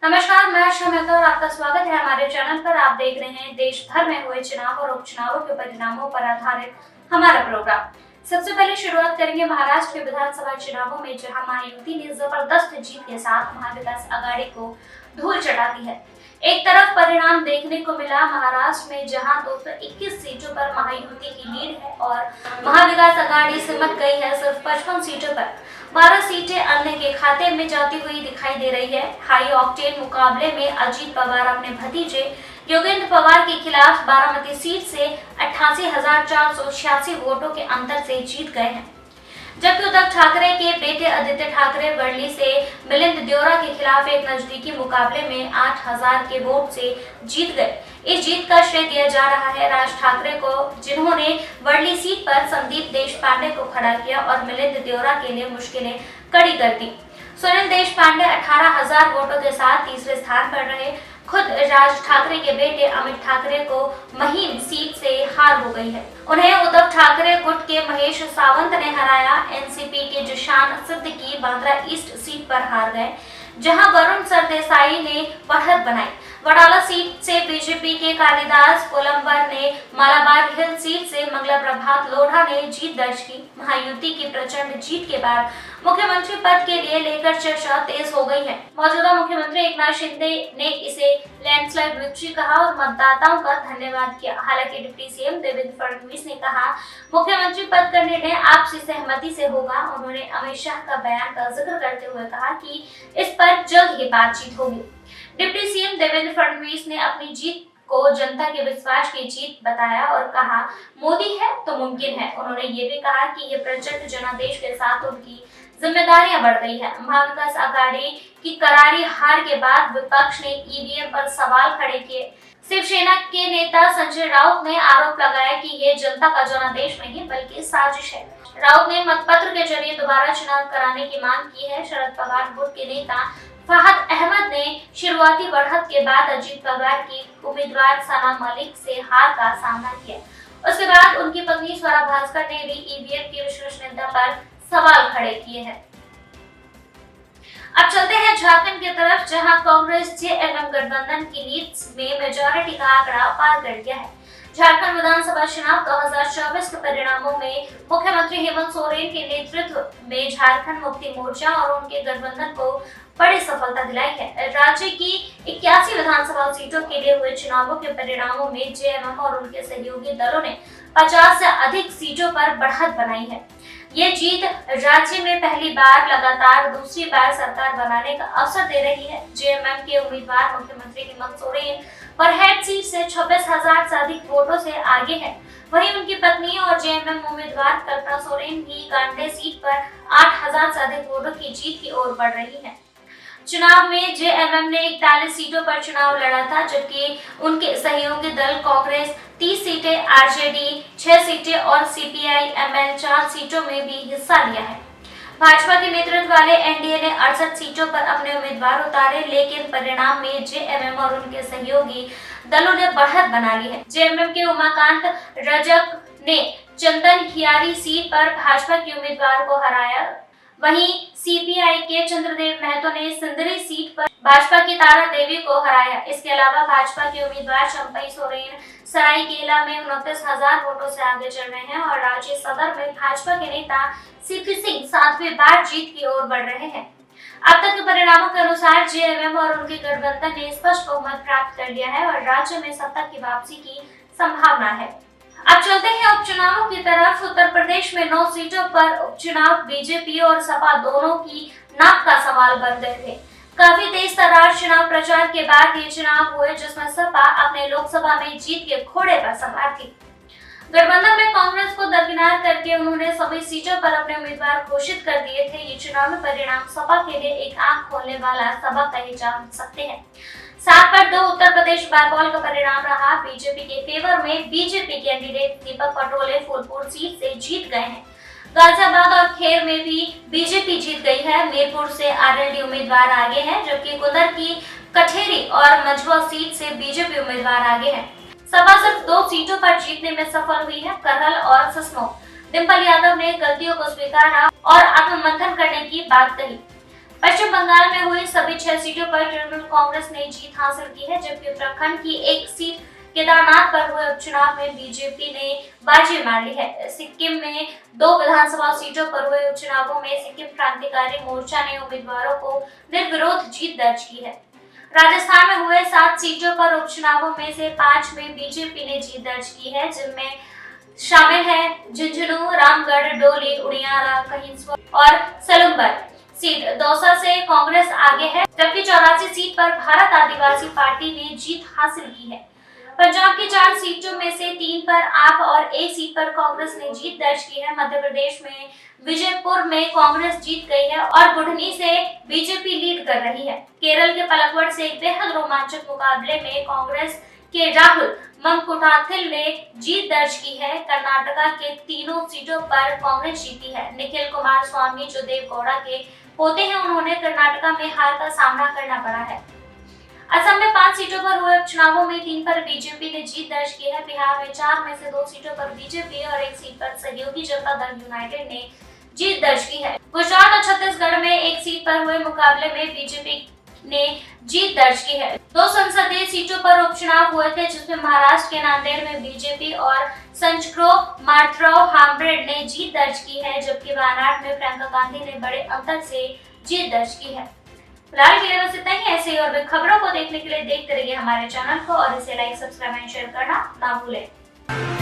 नमस्कार, मैं शमिता और आपका स्वागत है हमारे चैनल पर। आप देख रहे हैं देश भर में हुए चुनाव और उपचुनावों के परिणामों पर आधारित हमारा प्रोग्राम। सबसे पहले शुरुआत करेंगे महाराष्ट्र के विधानसभा चुनावों में, जहां महायुति ने जबरदस्त जीत के साथ महाविकास आघाड़ी को धूल चटा दी है। एक तरफ परिणाम देखने को मिला महाराष्ट्र में, जहां 221 सीटों पर महायुति की लीड है और महाविकास आघाड़ी सिमट गई है सिर्फ 55 सीटों पर। 12 सीटें अन्य के खाते में जाती हुई दिखाई दे रही है। हाई ऑक्टेन मुकाबले में अजीत पवार अपने भतीजे योगेंद्र पवार के खिलाफ बारामती सीट से 88,486 वोटों के अंतर से जीत गए हैं, जबकि उद्धव ठाकरे के बेटे आदित्य ठाकरे वर्ली से मिलिंद देओरा के खिलाफ एक नजदीकी मुकाबले में 8,000 के वोट से जीत गए। इस जीत का श्रेय दिया जा रहा है राज ठाकरे को, जिन्होंने वर्ली सीट पर संदीप देशपांडे को खड़ा किया और मिलिंद देओरा के लिए मुश्किलें कड़ी कर दी। सुनील देशपांडे 18,000 वोटों के साथ तीसरे स्थान पर रहे। खुद राज ठाकरे के बेटे अमित ठाकरे को महीम सीट से हार हो गई है। उन्हें उद्धव ठाकरे गुट के महेश सावंत ने हराया। एनसीपी के जिशान सिद्दीकी बांद्रा ईस्ट सीट पर हार गए, जहां वरुण सरदेसाई ने बढ़त बनाई। वडाला सीट से बीजेपी के कालिदास कोलंबर ने, मालाबार हिल सीट से मंगला प्रभात लोढ़ा ने जीत दर्ज की। महायुति की प्रचंड जीत के बाद मुख्यमंत्री पद के लिए लेकर चर्चा तेज हो गई है। मौजूदा मुख्यमंत्री एकनाथ शिंदे ने इसे लैंडस्लाइड विक्ट्री कहा और मतदाताओं का धन्यवाद किया। हालांकि डिप्टी सीएम देवेंद्र फडणवीस ने कहा मुख्यमंत्री पद का निर्णय आपसी सहमति से होगा। उन्होंने अमित शाह का बयान का जिक्र करते हुए कहा कि इस पर जल्द ही बातचीत होगी। डिप्टी सीएम देवेंद्र फडणवीस ने अपनी जीत को जनता के विश्वास की जीत बताया और कहा मोदी है तो मुमकिन है। उन्होंने ये भी कहा कि ये प्रचंड जनादेश के साथ उनकी जिम्मेदारियां बढ़ गई है। महाविकास आघाड़ी की करारी हार के बाद विपक्ष ने ईवीएम पर सवाल खड़े किए। शिवसेना के नेता संजय राउत ने आरोप लगाया कि ये जनता का जनादेश नहीं बल्कि साजिश है। राउत ने मतपत्र के जरिए दोबारा चुनाव कराने की मांग की है। शरद पवार गुट के नेता फहद अहमद ने शुरुआती बढ़त के बाद अजीत पवार की उम्मीदवार सना मलिक से हार का सामना किया। उसके बाद उनकी पत्नी स्वरा भास्कर ने भी ईवीएम की विश्वसनीयता पर सवाल खड़े किए हैं। अब चलते हैं झारखंड की तरफ, जहां कांग्रेस जेएमएम गठबंधन की लीड में मेजॉरिटी का आंकड़ा पार कर गया है। झारखंड विधानसभा चुनाव 2024 के परिणामों में मुख्यमंत्री हेमंत सोरेन के नेतृत्व में झारखंड मुक्ति मोर्चा और उनके गठबंधन को बड़ी सफलता दिलाई है। राज्य की 81 विधानसभा सीटों के लिए हुए चुनावों के परिणामों में जेएमएम और उनके सहयोगी दलों ने 50 से अधिक सीटों पर बढ़त बनाई है। ये जीत राज्य में पहली बार लगातार दूसरी बार सरकार बनाने का अवसर दे रही है। जेएमएम के उम्मीदवार मुख्यमंत्री हेमंत सोरेन बरहेट सीट से 26,000 से अधिक वोटों से आगे है। वहीं उनकी पत्नी और जेएमएम उम्मीदवार कल्पना सोरेन भी गांधी सीट पर 8,000 से अधिक वोटों की जीत की ओर बढ़ रही है। चुनाव में जेएमएम ने 41 सीटों पर चुनाव लड़ा था, जबकि उनके सहयोगी दल कांग्रेस 30 सीटें, आरजेडी 6 सीटें और सीपीआई-एमएल 4 सीटों में भी हिस्सा लिया है। भाजपा के नेतृत्व वाले एनडीए ने 68 सीटों पर अपने उम्मीदवार उतारे, लेकिन परिणाम में जेएमएम और उनके सहयोगी दलों ने बढ़त बना ली है। जेएमएम के उमाकांत रजक ने चंदन खियारी सीट पर भाजपा के उम्मीदवार को हराया। वहीं सीपीआई के चंद्रदेव महतो ने सिंदरी सीट पर भाजपा की तारा देवी को हराया। इसके अलावा भाजपा के उम्मीदवार चंपई सोरेन सरायकेला में 29,000 वोटों से आगे चल रहे हैं और राज्य सदर में भाजपा के नेता सीपी सिंह 7वीं बार जीत की ओर बढ़ रहे हैं। अब तक के परिणामों के अनुसार जेएमएम और उनके गठबंधन ने स्पष्ट बहुमत प्राप्त कर लिया है और राज्य में सत्ता की वापसी की संभावना है। अब चलते हैं उपचुनावों की तरफ। उत्तर प्रदेश में 9 सीटों पर उपचुनाव बीजेपी और सपा दोनों की नाक का सवाल बन गए थे। काफी तेज तर्रार चुनाव प्रचार के बाद ये चुनाव हुए, जिसमें सपा अपने लोकसभा में जीत के घोड़े पर सवार थी। गठबंधन में कांग्रेस को दरकिनार करके उन्होंने सभी सीटों पर अपने उम्मीदवार घोषित कर दिए थे। ये चुनावी परिणाम सपा के लिए एक आंख खोलने वाला सबक कहे जा सकते हैं। 7 पर 2 उत्तर प्रदेश बायपॉल का परिणाम रहा। बीजेपी के फेवर में बीजेपी कैंडिडेट दीपक पटोले फूलपुर सीट से जीत गए हैं। गाजियाबाद और खेर में भी बीजेपी जीत गई है। मीरपुर से आरएलडी उम्मीदवार आगे हैं, जबकि कुदर की कठेरी और मझुआ सीट से बीजेपी उम्मीदवार आगे हैं। सपा सिर्फ 2 सीटों पर जीतने में सफल हुई है, करहल और ससनो। डिम्पल यादव ने गलतियों को स्वीकारा और आत्ममंथन करने की बात कही। पश्चिम बंगाल में हुई सभी 6 सीटों पर तृणमूल कांग्रेस ने जीत हासिल की है, जबकि उत्तराखंड की एक सीट केदारनाथ पर हुए उपचुनाव में बीजेपी ने बाजी मार ली है। सिक्किम में 2 विधानसभा सीटों पर हुए उपचुनावों में सिक्किम क्रांतिकारी मोर्चा ने उम्मीदवारों को निर्विरोध जीत दर्ज की है। राजस्थान में हुए 7 सीटों पर उपचुनावों में से 5 में बीजेपी ने जीत दर्ज की है, जिनमें शामिल है झुंझुनू, रामगढ़, डोली, उड़ियारा, कहिंसर और सलुम्बर सीट। दौसा से कांग्रेस आगे है, जबकि 84 सीट पर भारत आदिवासी पार्टी ने जीत हासिल की है। पंजाब की 4 सीटों में से 3 पर आप और 1 सीट पर कांग्रेस ने जीत दर्ज की है। मध्य प्रदेश में विजयपुर में कांग्रेस जीत गई है और बुढ़नी से बीजेपी लीड कर रही है। केरल के पलक्कड़ से एक बेहद रोमांचक मुकाबले में कांग्रेस के राहुल मंकुटाथिल ने जीत दर्ज की है। कर्नाटका के तीनों सीटों पर कांग्रेस जीती है। निखिल कुमार स्वामी जो देवगौड़ा के पोते हैं, उन्होंने कर्नाटका में हार का सामना करना पड़ा है। असम में 5 सीटों पर हुए उपचुनावों में 3 पर बीजेपी ने जीत दर्ज की है। बिहार में 4 में से 2 सीटों पर बीजेपी और 1 सीट पर सहयोगी जनता दल यूनाइटेड ने जीत दर्ज की है। गुजरात और छत्तीसगढ़ में 1 सीट पर हुए मुकाबले में बीजेपी ने जीत दर्ज की है। 2 संसदीय सीटों पर उपचुनाव हुए थे, जिसमें महाराष्ट्र के नांदेड़ में बीजेपी और संचक्रो मार्थराव हाम्ब्रेड ने जीत दर्ज की है, जबकि वायनाड में प्रियंका गांधी ने बड़े अंतर से जीत दर्ज की है। फिलहाल के लिए बस इतना ही। ऐसे ही और भी खबरों को देखने के लिए देखते रहिए हमारे चैनल को और इसे लाइक, सब्सक्राइब एंड शेयर करना ना भूलें।